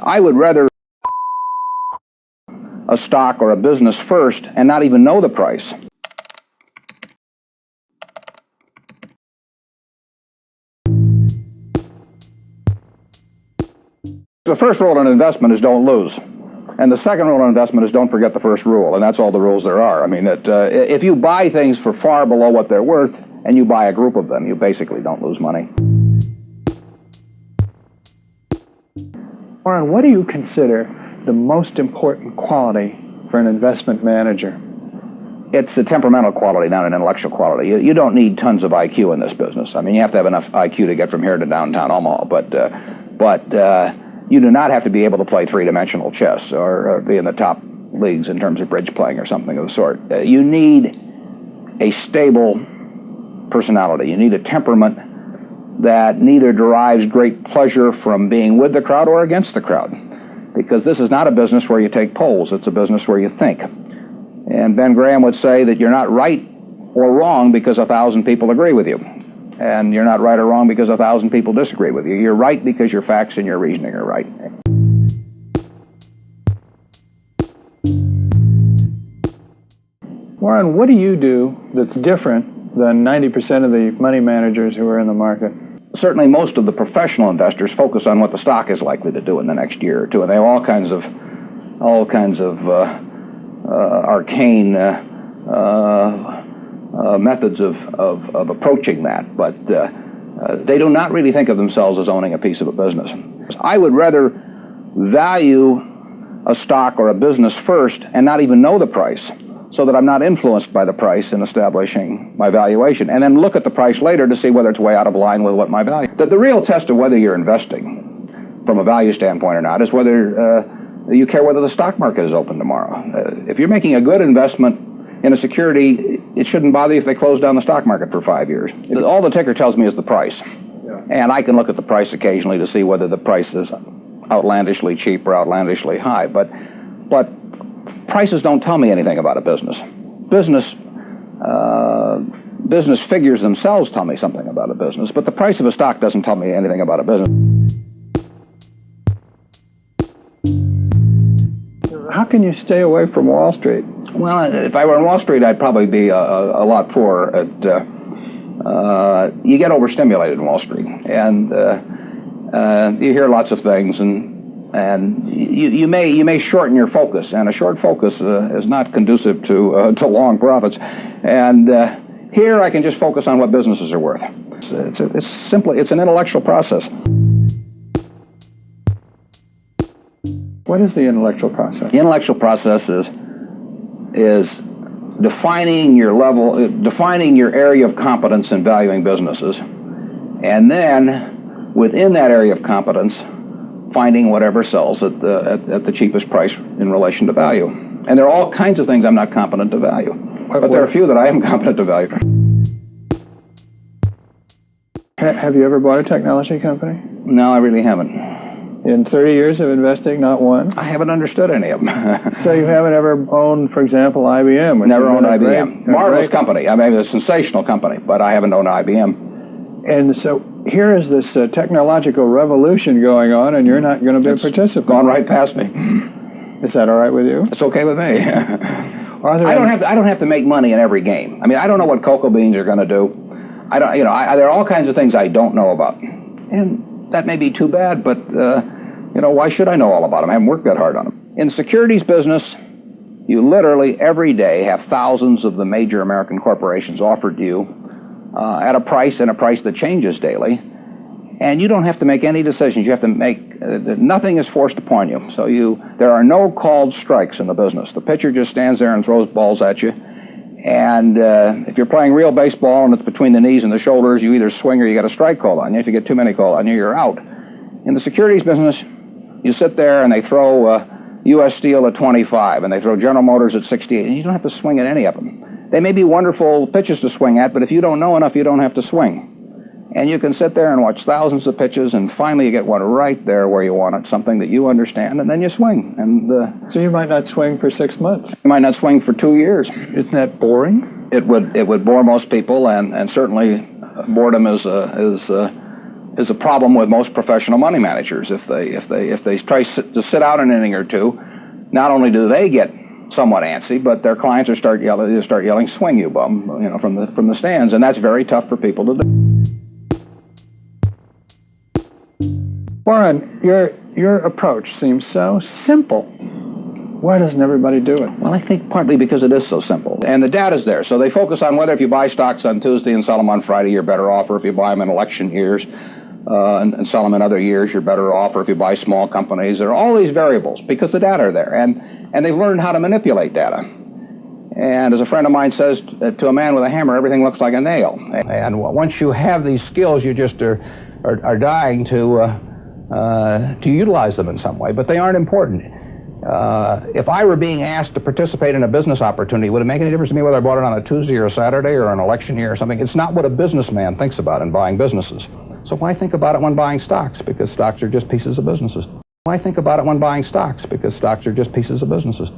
I would rather a stock or a business first and not even know the price. The first rule in investment is don't lose. And the second rule in investment is don't forget the first rule, and that's all the rules there are. I mean, if you buy things for far below what they're worth, and you buy a group of them, you basically don't lose money. Warren, what do you consider the most important quality for an investment manager? It's a temperamental quality, not an intellectual quality. You don't need tons of IQ in this business. I mean, you have to have enough IQ to get from here to downtown Omaha, but you do not have to be able to play three-dimensional chess or be in the top leagues in terms of bridge playing or something of the sort. You need a stable personality. You need a temperament that neither derives great pleasure from being with the crowd or against the crowd. Because this is not a business where you take polls. It's a business where you think. And Ben Graham would say that you're not right or wrong because 1,000 people agree with you. And you're not right or wrong because 1,000 people disagree with you. You're right because your facts and your reasoning are right. Warren, what do you do that's different than 90% of the money managers who are in the market? Certainly most of the professional investors focus on what the stock is likely to do in the next year or two, and they have all kinds of arcane methods of approaching that, but they do not really think of themselves as owning a piece of a business. I would rather value a stock or a business first and not even know the price, so that I'm not influenced by the price in establishing my valuation, and then look at the price later to see whether it's way out of line with what my value. The real test of whether you're investing from a value standpoint or not is whether you care whether the stock market is open tomorrow. If you're making a good investment in a security, it shouldn't bother you if they close down the stock market for 5 years. All the ticker tells me is the price. Yeah. And I can look at the price occasionally to see whether the price is outlandishly cheap or outlandishly high. But prices don't tell me anything about a business. Business figures themselves tell me something about a business, but the price of a stock doesn't tell me anything about a business. How can you stay away from Wall Street? Well, if I were on Wall Street, I'd probably be a lot poorer. You get overstimulated in Wall Street, and you hear lots of things, and you may shorten your focus, and a short focus is not conducive to long profits. And here I can just focus on what businesses are worth. It's an intellectual process. What is the intellectual process? The intellectual process is defining your area of competence in valuing businesses, and then within that area of competence, finding whatever sells at the cheapest price in relation to value. And there are all kinds of things I'm not competent to value, but there are a few that I am competent to value. Have you ever bought a technology company? No, I really haven't. In 30 years of investing, not one? I haven't understood any of them. So you haven't ever owned, for example, IBM? Never owned IBM. Marvelous company. I mean, a sensational company, but I haven't owned IBM. And so here is this technological revolution going on, and you're not going to be a participant. Gone right past me. Is that all right with you? It's okay with me. I don't have to make money in every game. I mean, I don't know what cocoa beans are going to do. There are all kinds of things I don't know about, and that may be too bad. But why should I know all about them? I haven't worked that hard on them. In the securities business, you literally every day have thousands of the major American corporations offered to you at a price that changes daily, and you don't have to make any decisions. You have to make nothing is forced upon you. So there are no called strikes in the business. The pitcher just stands there and throws balls at you, and if you're playing real baseball and it's between the knees and the shoulders, you either swing or you get a strike called on you. If you get too many called on you, you're out. In the securities business, you sit there and they throw U.S. Steel at 25 and they throw General Motors at 68, and you don't have to swing at any of them. They may be wonderful pitches to swing at, but if you don't know enough, you don't have to swing. And you can sit there and watch thousands of pitches, and finally you get one right there where you want it, something that you understand, and then you swing. And so you might not swing for 6 months. You might not swing for 2 years. Isn't that boring? It would bore most people, and certainly boredom is is a problem with most professional money managers. If they try to sit out an inning or two, not only do they get somewhat antsy, but their clients start yelling, "Swing, you bum!" From the stands, and that's very tough for people to do. Warren, your approach seems so simple. Why doesn't everybody do it? Well, I think partly because it is so simple. And the data's there. So they focus on whether if you buy stocks on Tuesday and sell them on Friday, you're better off, or if you buy them in election years and sell them in other years, you're better off, or if you buy small companies. There are all these variables because the data are there. And they've learned how to manipulate data. And as a friend of mine says, to a man with a hammer, everything looks like a nail. And once you have these skills, you just are dying to utilize them in some way. But they aren't important. If I were being asked to participate in a business opportunity, would it make any difference to me whether I bought it on a Tuesday or a Saturday or an election year or something? It's not what a businessman thinks about in buying businesses. So why think about it when buying stocks? Because stocks are just pieces of businesses. Why think about it when buying stocks? Because stocks are just pieces of businesses.